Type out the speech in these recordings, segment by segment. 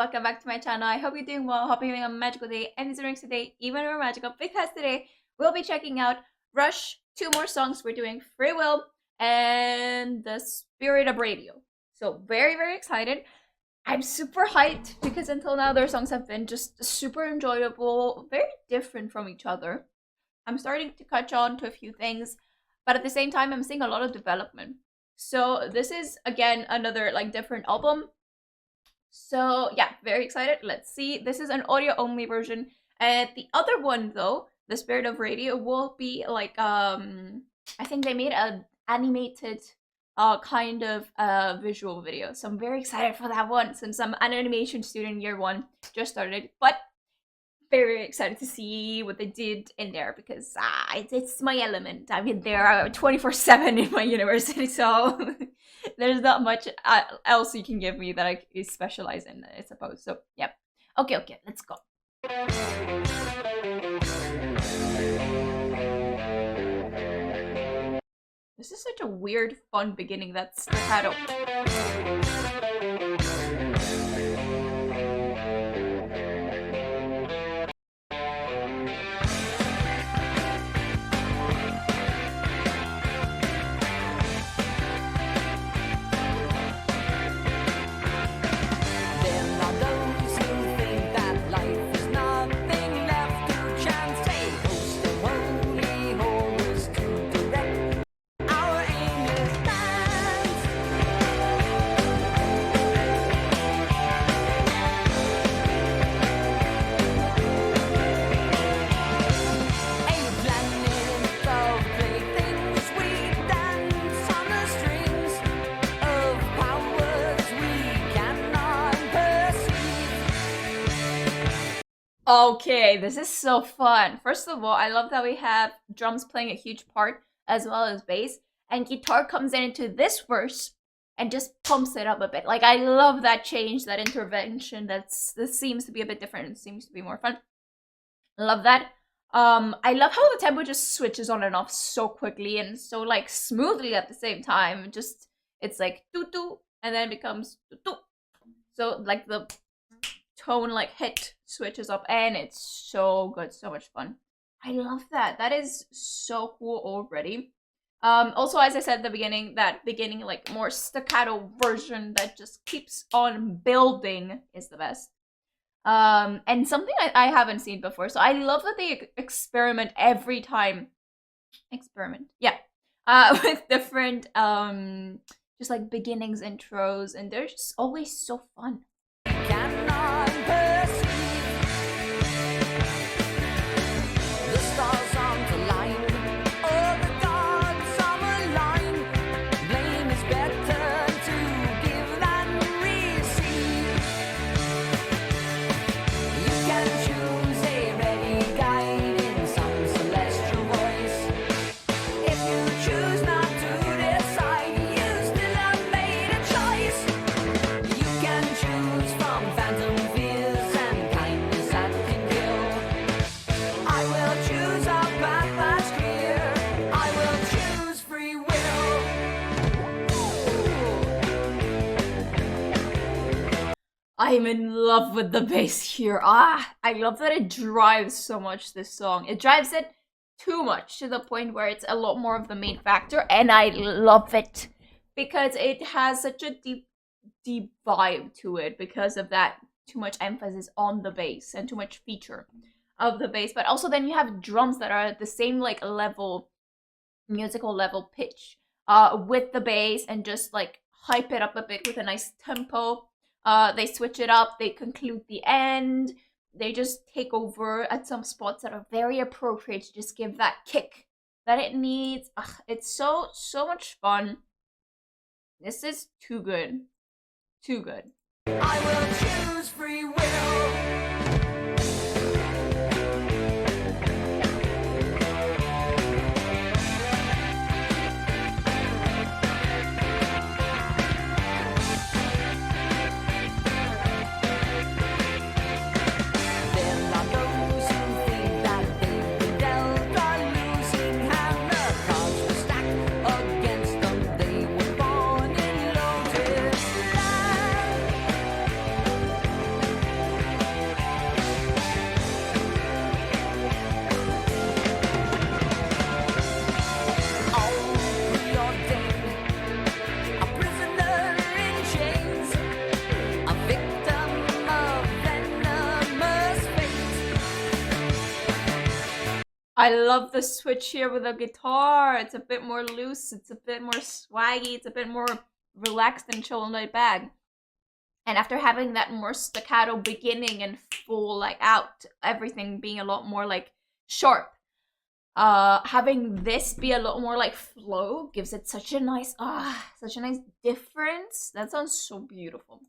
welcome back to my channel. I hope you're doing well. Hope you're having a magical day and it's today even more magical because today we'll be checking out Rush, two more songs. We're doing Freewill and The Spirit of Radio. So very excited. I'm super hyped because until now their songs have been just super enjoyable, very different from each other. I'm starting to catch on to a few things, but at the same time I'm seeing a lot of development. So this is again another like different album. So yeah, very excited. Let's see. This is an audio only version. And the other one though, The Spirit of Radio, will be like I think they made an animated kind of visual video. So I'm very excited for that one since I'm an animation student year one, just started, but very excited to see what they did in there because it's my element. I mean, there 24/7 in my university, so there's not much else you can give me that I specialize in, I suppose. So yeah, okay, let's go. This is such a weird, fun beginning. That's staccato. Okay, this is so fun. First of all, I love that we have drums playing a huge part as well as bass, and guitar comes into this verse and just pumps it up a bit. Like, I love that change, that intervention. This seems to be a bit different. It seems to be more fun. I love that. I love how the tempo just switches on and off so quickly and so like smoothly at the same time. Just it's like doo doo and then it becomes doo doo. So like the tone like hit switches up and it's so good, so much fun. I love that. That is so cool already. Also, as I said at the beginning, that beginning like more staccato version that just keeps on building is the best. And something I haven't seen before, so I love that they experiment every time. Yeah. With different just like beginnings, intros, and they're just always so fun. I'm in love with the bass here. I love that it drives so much this song. It drives it too much to the point where it's a lot more of the main factor, and I love it because it has such a deep vibe to it because of that too much emphasis on the bass and too much feature of the bass. But also then you have drums that are at the same like level, musical level pitch with the bass and just like hype it up a bit with a nice tempo. They switch it up, they conclude the end, they just take over at some spots that are very appropriate to just give that kick that it needs. It's so much fun. This is too good. Too good. I will choose free will. I love the switch here with the guitar. It's a bit more loose. It's a bit more swaggy. It's a bit more relaxed and chill and laid back. And after having that more staccato beginning and full like out, everything being a lot more like sharp. Having this be a lot more like flow gives it such a nice difference. That sounds so beautiful.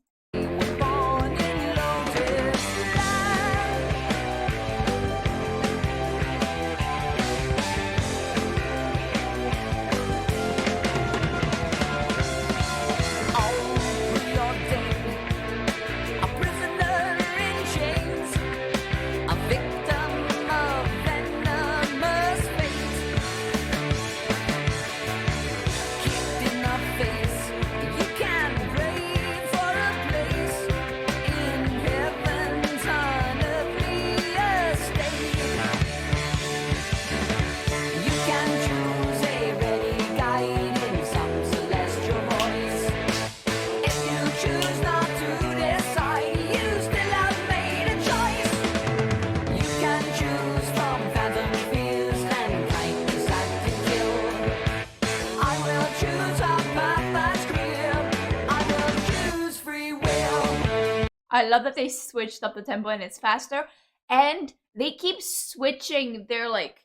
I love that they switched up the tempo and it's faster, and they keep switching their like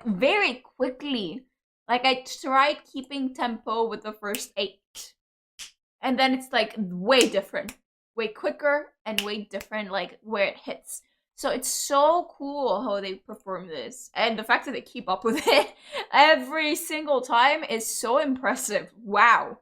very quickly. Like I tried keeping tempo with the first 8, and then it's like way different, way quicker and way different, like where it hits. So it's so cool how they perform this, and the fact that they keep up with it every single time is so impressive. Wow.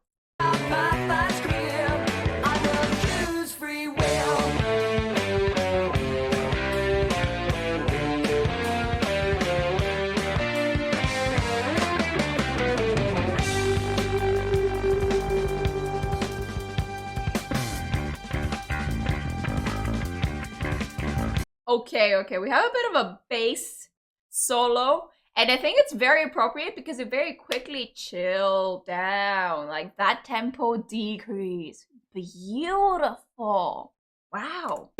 Okay, we have a bit of a bass solo, and I think it's very appropriate because it very quickly chilled down, like that tempo decrease. Beautiful. Wow.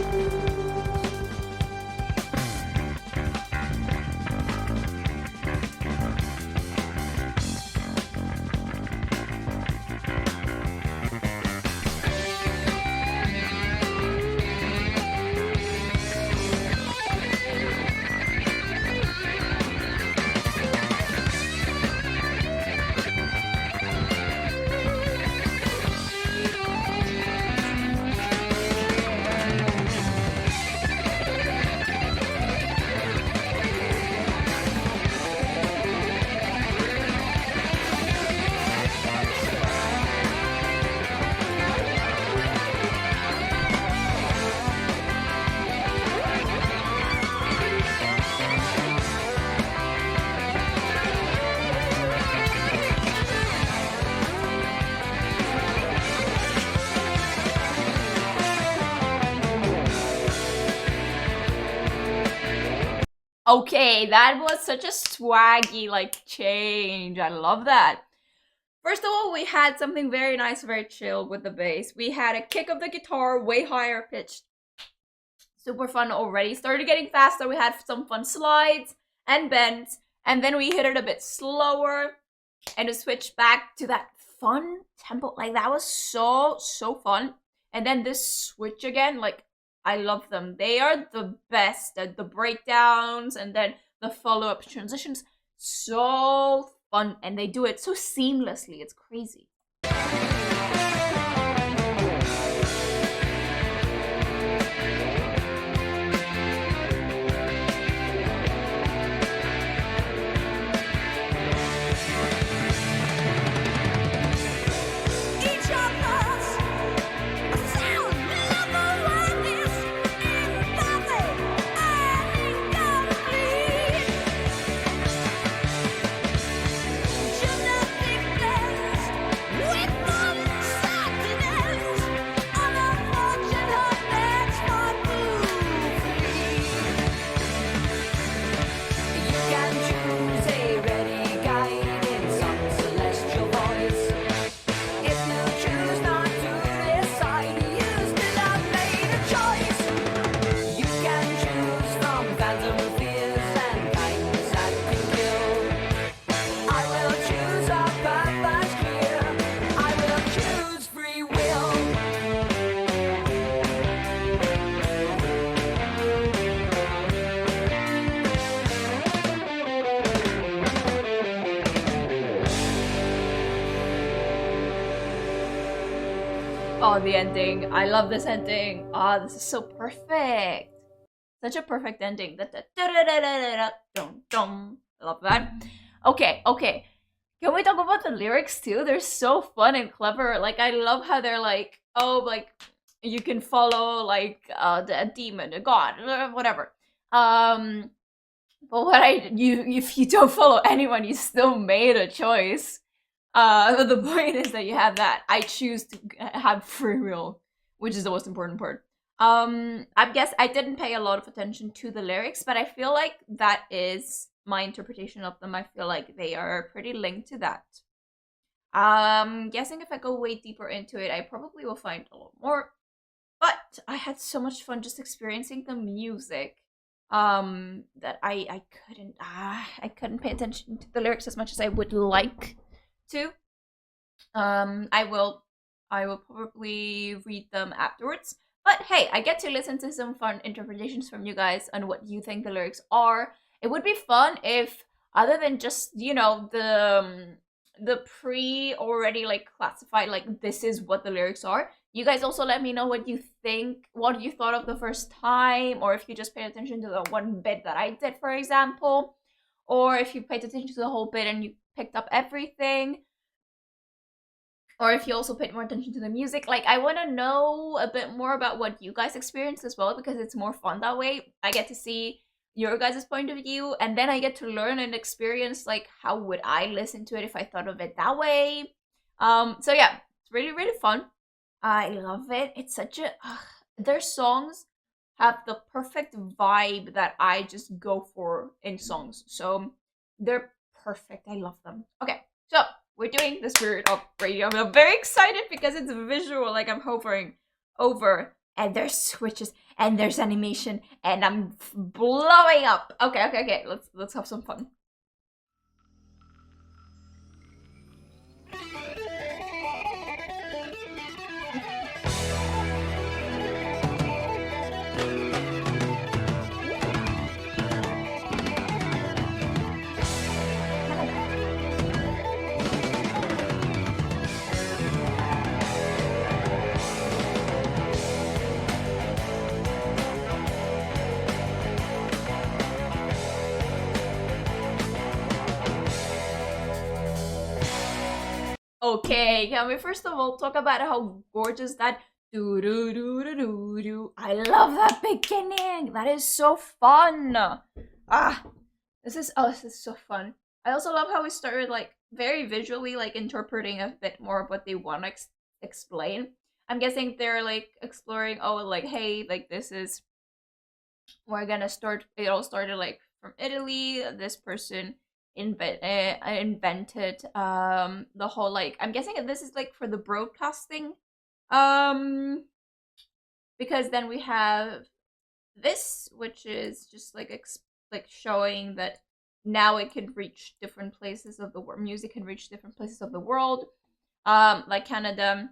Okay, that was such a swaggy like change. I love that. First of all, we had something very nice, very chill with the bass. We had a kick of the guitar, way higher pitched. Super fun already. Started getting faster. We had some fun slides and bends. And then we hit it a bit slower. And to switch back to that fun tempo. Like, that was so fun. And then this switch again, like, I love them. They are the best at the breakdowns and then the follow-up transitions. So fun, and they do it so seamlessly. It's crazy. Oh, the ending. I love this ending. Oh, this is so perfect. Such a perfect ending. I love that. Okay, okay. Can we talk about the lyrics too? They're so fun and clever. Like, I love how they're like, oh, like, you can follow like a demon, a god, whatever. But if you don't follow anyone, you still made a choice. But the point is that you have that. I choose to have free will, which is the most important part. I guess I didn't pay a lot of attention to the lyrics, but I feel like that is my interpretation of them. I feel like they are pretty linked to that. Guessing if I go way deeper into it, I probably will find a lot more. But I had so much fun just experiencing the music. That I couldn't pay attention to the lyrics as much as I would like to. I will probably read them afterwards. But hey, I get to listen to some fun interpretations from you guys on what you think the lyrics are. It would be fun if, other than just, you know, the pre already like classified, like this is what the lyrics are, you guys also let me know what you think, what you thought of the first time, or if you just paid attention to the one bit that I did, for example, or if you paid attention to the whole bit and you picked up everything, or if you also paid more attention to the music. Like, I want to know a bit more about what you guys experienced as well, because it's more fun that way. I get to see your guys' point of view, and then I get to learn and experience, like, how would I listen to it if I thought of it that way. So yeah, it's really, really fun. I love it. It's such a their songs have the perfect vibe that I just go for in songs. So they're perfect. I love them. Okay, so we're doing the Spirit of Radio. I'm very excited because it's visual, like I'm hovering over, and there's switches and there's animation, and I'm blowing up. Okay, okay, okay. Let's have some fun. Okay, can we first of all talk about how gorgeous that do do do do do do? I love that beginning. That is so fun. This is so fun. I also love how we started like very visually, like interpreting a bit more of what they want to explain. I'm guessing they're like exploring. Oh, like hey, like this is we're gonna start. It all started like from Italy. This person invented the whole like, I'm guessing this is like for the broadcasting, because then we have this, which is just like like showing that now it can reach different places of the world. Music can reach different places of the world. Like Canada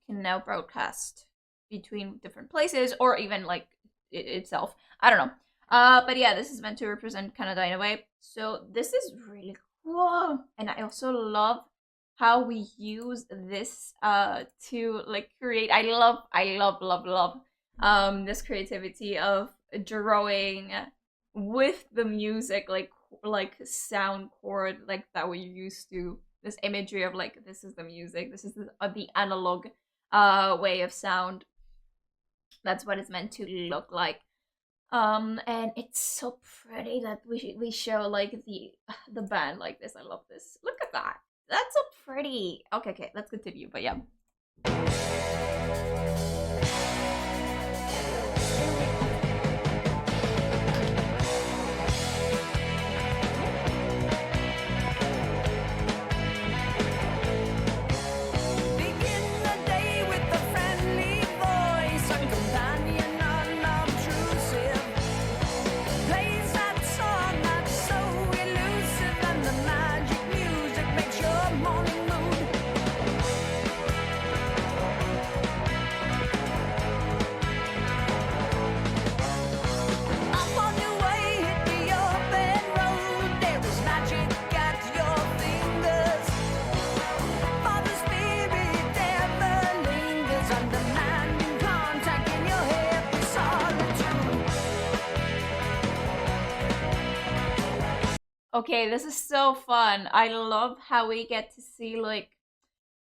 can now broadcast between different places, or even like itself. I don't know. But yeah, this is meant to represent Canada in a way. So this is really cool. And I also love how we use this to like create. I love this creativity of drawing with the music, like sound chord, like that we used to, this imagery of like this is the music, this is the analog way of sound. That's what it's meant to look like. And it's so pretty that we show like the band like this. I love this. Look at that. That's so pretty. Okay, okay, let's continue. But yeah. Okay, this is so fun. I love how we get to see like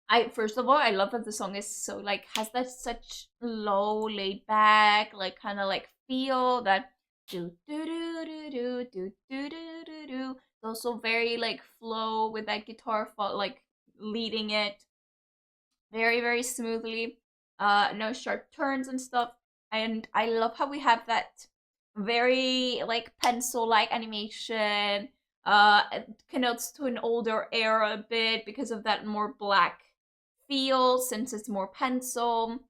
I first of all, I love that the song is so like has that such low, laid back, like kind of like feel that do do do do do do do do do do. It's also very like flow with that guitar like leading it very very smoothly. No sharp turns and stuff. And I love how we have that very like pencil like animation. It connotes to an older era a bit because of that more black feel since it's more pencil.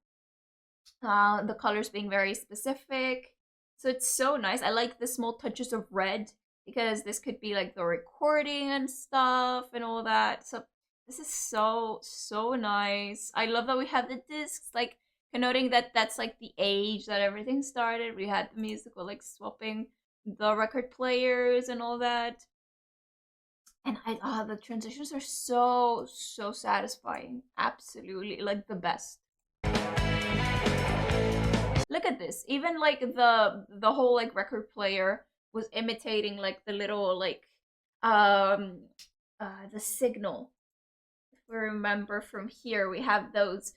The colors being very specific. So it's so nice. I like the small touches of red because this could be like the recording and stuff and all that. So this is so nice. I love that we have the discs like connoting that that's like the age that everything started. We had the musical like swapping the record players and all that. And the transitions are so satisfying. Absolutely like the best. Look at this. Even like the whole like record player was imitating like the little like um the signal. If we remember from here, we have those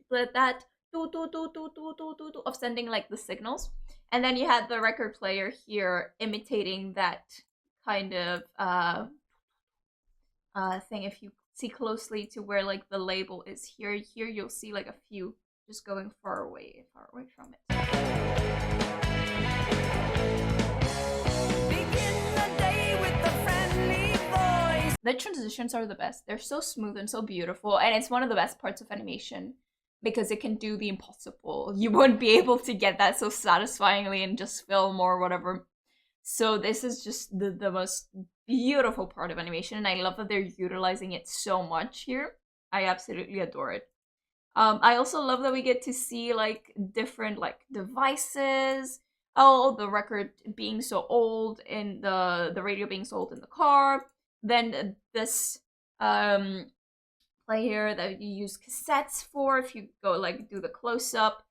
that of sending like the signals. And then you had the record player here imitating that kind of thing. If you see closely to where like the label is here you'll see like a few just going far away from it. The transitions are the best. They're so smooth and so beautiful, and it's one of the best parts of animation because it can do the impossible. You wouldn't be able to get that so satisfyingly in just film or whatever. So this is just the most beautiful part of animation, and I love that they're utilizing it so much here. I absolutely adore it. I also love that we get to see like different like devices. Oh, the record being so old and the radio being so old in the car. Then this player that you use cassettes for. If you go like do the close up,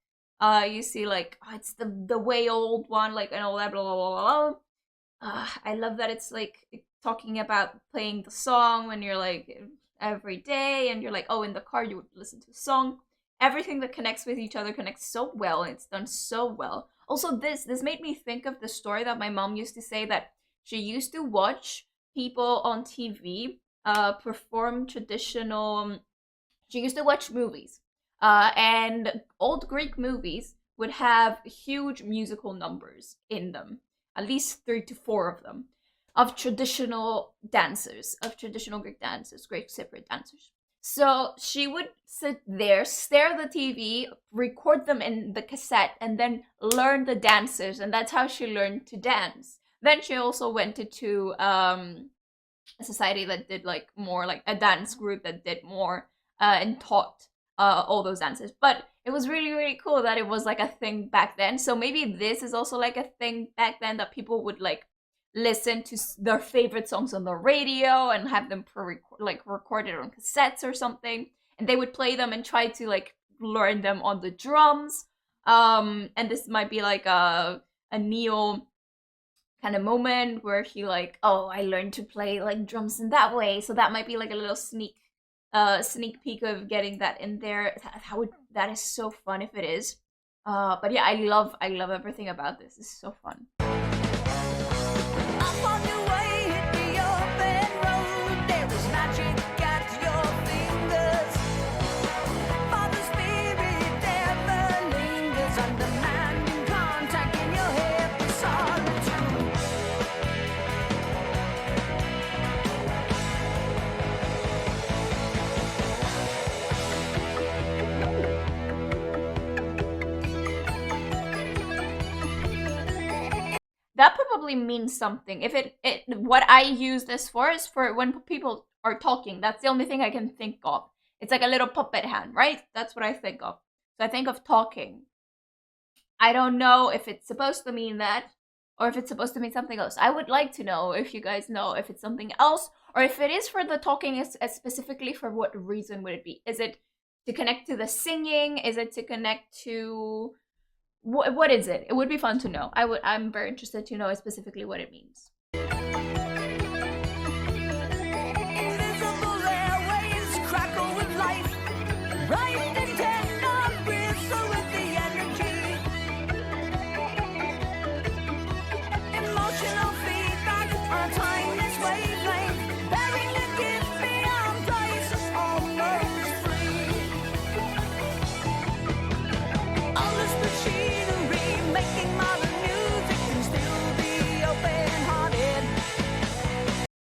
you see like oh, it's the way old one, like and all that blah blah blah blah. I love that it's like talking about playing the song when you're like every day and you're like, oh, in the car you would listen to a song. Everything that connects with each other connects so well and it's done so well. Also, this made me think of the story that my mom used to say that she used to watch people on TV perform traditional. She used to watch movies, and old Greek movies would have huge musical numbers in them, at least 3 to 4 of them, of traditional dancers, of traditional Greek dancers, Greek Cypriot dancers. So she would sit there, stare at the TV, record them in the cassette, and then learn the dances, and that's how she learned to dance. Then she also went into a society that did like more like a dance group that did more and taught all those dances. But it was really cool that it was like a thing back then. So maybe this is also like a thing back then that people would like listen to their favorite songs on the radio and have them like recorded on cassettes or something, and they would play them and try to like learn them on the drums. And this might be like a Neo kind of moment where he like, oh, I learned to play like drums in that way, so that might be like a little sneak peek of getting that in there. That is so fun if it is. But yeah, I love everything about this. It's so fun. That probably means something. If it what I use this for is for when people are talking. That's the only thing I can think of. It's like a little puppet hand, right? That's what I think of. So I think of talking. I don't know if it's supposed to mean that or if it's supposed to mean something else. I would like to know if you guys know if it's something else or if it is for the talking as specifically for what reason would it be? Is it to connect to the singing? Is it to connect to what is it? It would be fun to know. I'm very interested to know specifically what it means. Invisible airwaves crackle with life. Right antenna bristle with the energy. Emotional feedback on a timeless wavelength. Bearing a gift beyond price, almost free. All this machinery making modern music can still be open-hearted.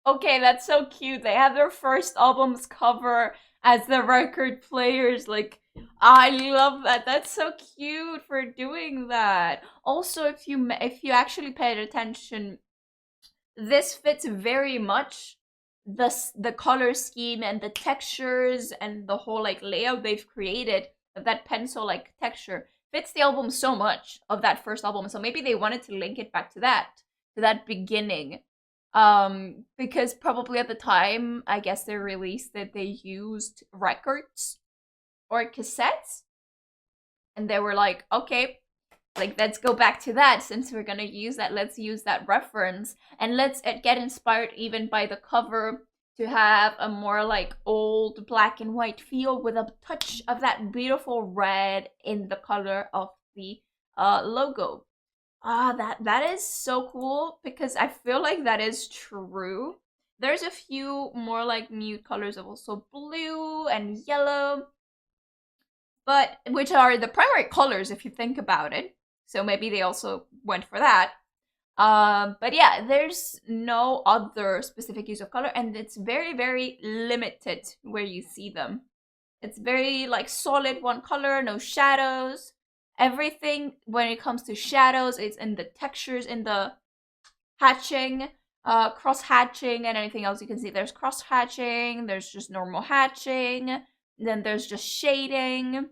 Okay, that's so cute. They have their first album's cover as the record players. Like, I love that. That's so cute for doing that. Also, if you actually paid attention, this fits very much the color scheme and the textures and the whole like layout they've created of that pencil like texture fits the album so much of that first album. So maybe they wanted to link it back to that beginning, because probably at the time I guess they released it, they used records or cassettes, and they were like, okay, like let's go back to that. Since we're gonna use that, let's use that reference, and let's get inspired even by the cover to have a more like old black and white feel with a touch of that beautiful red in the color of the logo. That is so cool, because I feel like that is true. There's a few more like mute colors of also blue and yellow, but which are the primary colors if you think about it. So maybe they also went for that. But yeah, there's no other specific use of color, and it's very, very limited where you see them. It's very like solid one color, no shadows. Everything when it comes to shadows is in the textures, in the hatching, cross hatching, and anything else you can see. There's cross hatching, there's just normal hatching, then there's just shading,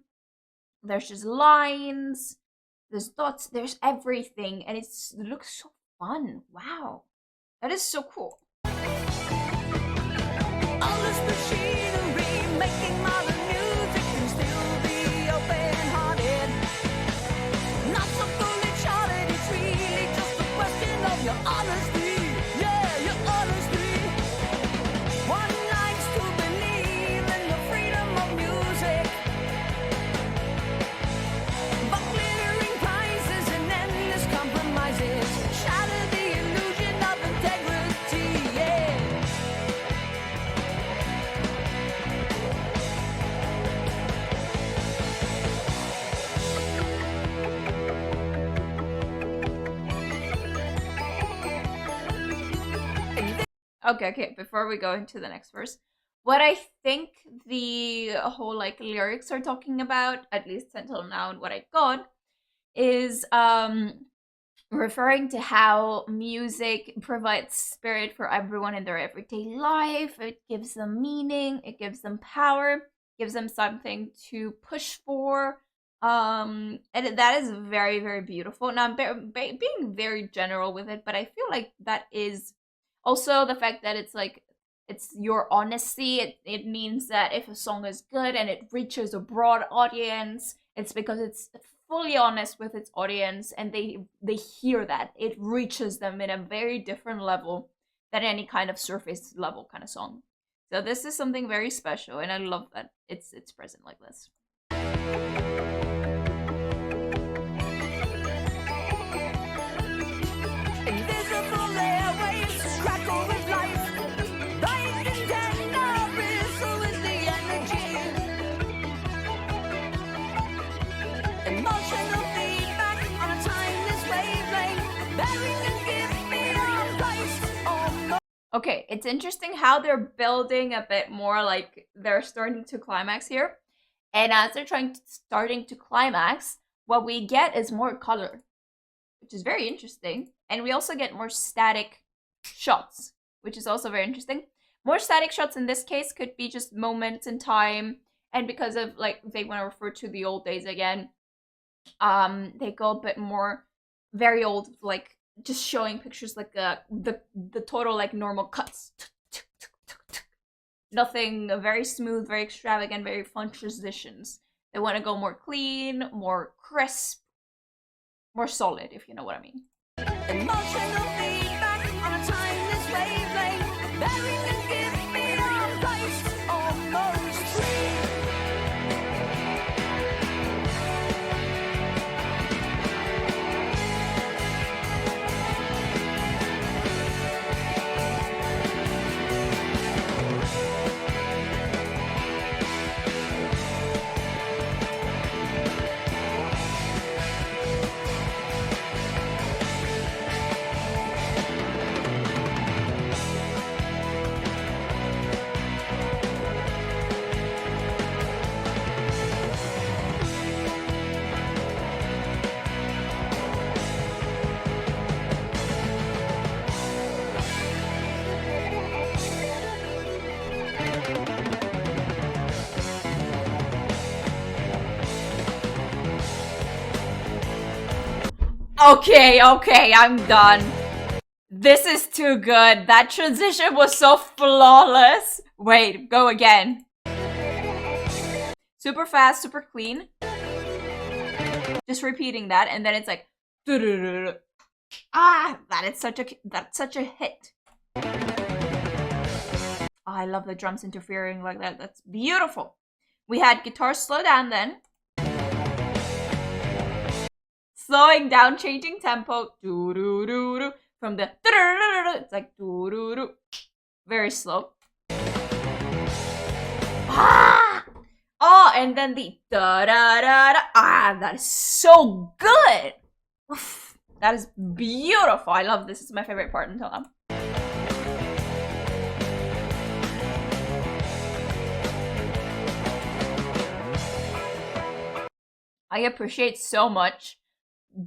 there's just lines, there's dots, there's everything, and it looks so fun. Wow, that is so cool. All this machinery making modern music can still be open-hearted. Not so fully charted, it's really just a question of your honesty. Yeah, your honesty. One likes to believe in the freedom of music, but glittering prizes and endless compromises shatter the illusion of integrity. Yeah. Okay, before we go into the next verse, what I think the whole like lyrics are talking about, at least until now, and what I got is referring to how music provides spirit for everyone in their everyday life. It gives them meaning, it gives them power, gives them something to push for. And that is very, very beautiful. Now I'm being very general with it, but I feel like that is also the fact that it's like it's your honesty. It means that if a song is good and it reaches a broad audience, it's because it's fully honest with its audience, and they hear that it reaches them in a very different level than any kind of surface level kind of song. So this is something very special, and I love that it's present like this. Invisible airwaves crackle with life. Right antenna bristle with the energy. Emotional feedback on a timeless wavelength. Bearing a gift beyond price. Okay, it's interesting how they're building a bit more, like they're starting to climax here. And as they're starting to climax, what we get is more color, which is very interesting. And we also get more static shots, which is also very interesting. More static shots in this case could be just moments in time, and because of like they want to refer to the old days again, they go a bit more very old, like just showing pictures like the total like normal cuts. Nothing very smooth, very extravagant, very fun transitions. They want to go more clean, more crisp, more solid, if you know what I mean. Emotional feedback on a time Okay, I'm done. This is too good. That transition was so flawless. Wait, go again. Super fast, super clean. Just repeating that, and then it's like, ah, that's such a hit. Oh, I love the drums interfering like that. That's beautiful. We had guitar slow down then. Slowing down, changing tempo. From the it's like very slow. Ah! Oh, and then the da da da da. Ah, that is so good. Oof, that is beautiful. I love this. It's my favorite part until now. I appreciate so much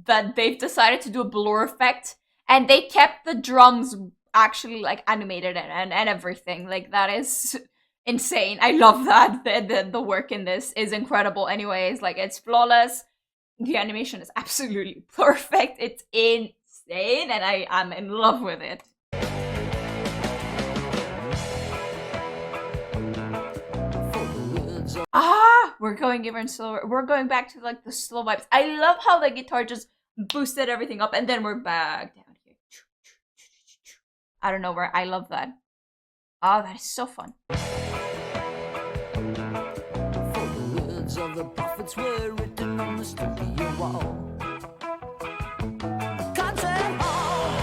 that they've decided to do a blur effect and they kept the drums actually like animated and everything. Like that is insane. I love that. The work in this is incredible. Anyways, like it's flawless. The animation is absolutely perfect. It's insane and I am in love with it. Ah, we're going even slower. We're going back to like the slow vibes. I love how the guitar just boosted everything up and then we're back down here. I don't know where. I love that. Oh, that is so fun. For the words of the prophets were written on the studio wall. Concert hall.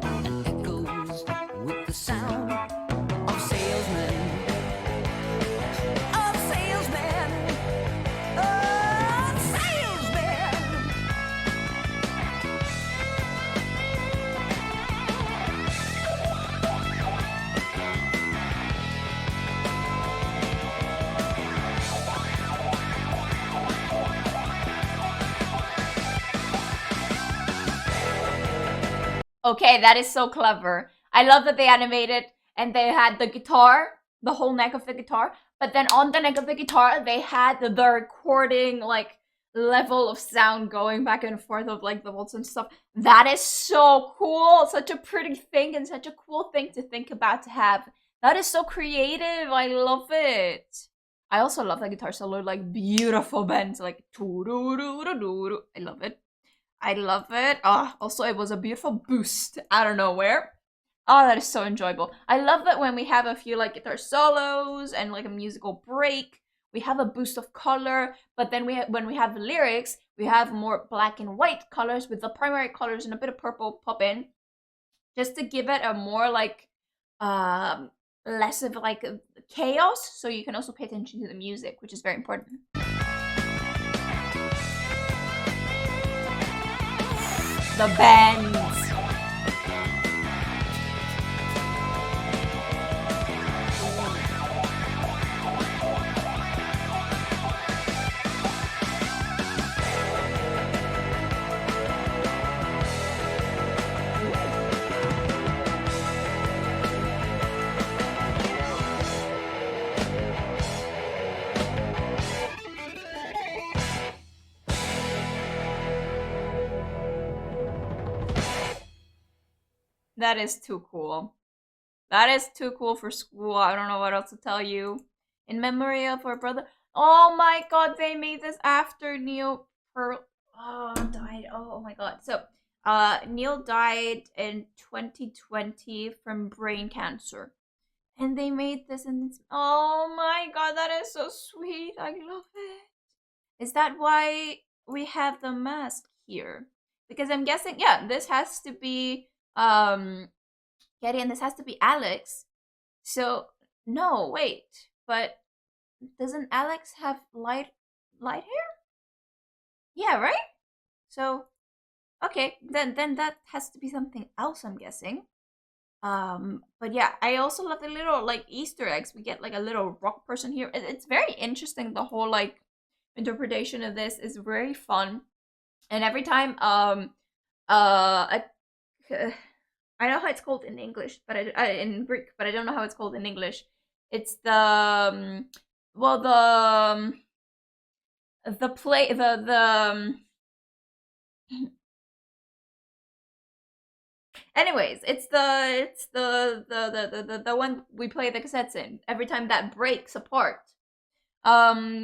And echoes with the sound of salesmen. Of salesmen. Of salesmen. Okay, that is so clever. I love that they animated and they had the guitar, the whole neck of the guitar, but then on the neck of the guitar, they had the recording, like, level of sound going back and forth of, like, the volts and stuff. That is so cool. Such a pretty thing and such a cool thing to think about to have. That is so creative. I love it. I also love the guitar solo, like, beautiful bends, like, I love it. I love it. Oh, also, it was a beautiful boost out of nowhere. Oh, that is so enjoyable. I love that when we have a few like guitar solos and like a musical break, we have a boost of color. But then when we have the lyrics, we have more black and white colors with the primary colors and a bit of purple pop in, just to give it a more like less of like chaos. So you can also pay attention to the music, which is very important. The bends. That is too cool. That is too cool for school. I don't know what else to tell you. In memory of our brother. Oh my god, they made this after Neil Pearl died. Oh my god. So, Neil died in 2020 from brain cancer. And they made this and it's, oh my god, that is so sweet. I love it. Is that why we have the mask here? Because I'm guessing, yeah, this has to be Getty and this has to be Alex. So no, wait, but doesn't Alex have light hair? Yeah, right? So okay, then that has to be something else, I'm guessing. But yeah, I also love the little like Easter eggs. We get like a little rock person here. It's very interesting. The whole like interpretation of this is very fun. And every time I know how it's called in English, but in Greek, but I don't know how it's called in English. It's the well the play the anyways, it's the one we play the cassettes in. Every time that breaks apart,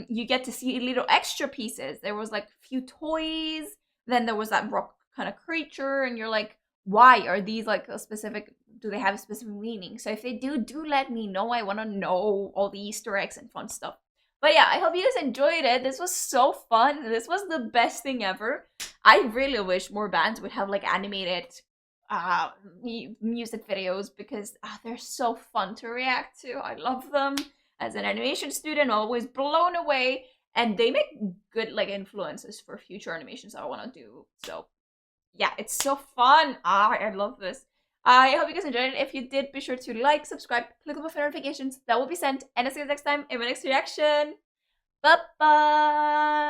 you get to see little extra pieces. There was like a few toys, then there was that rock kind of creature, and you're like, why are these like a specific, do they have a specific meaning? So if they do let me know. I want to know all the Easter eggs and fun stuff. But yeah, I hope you guys enjoyed it. This was so fun. This was the best thing ever. I really wish more bands would have like animated uh music videos, because they're so fun to react to. I love them. As an animation student, I'm always blown away, and they make good like influences for future animations I want to do. So yeah, it's so fun. I love this. I hope you guys enjoyed it. If you did, be sure to like, subscribe, click on the notifications that will be sent, and I'll see you next time in my next reaction. Bye bye.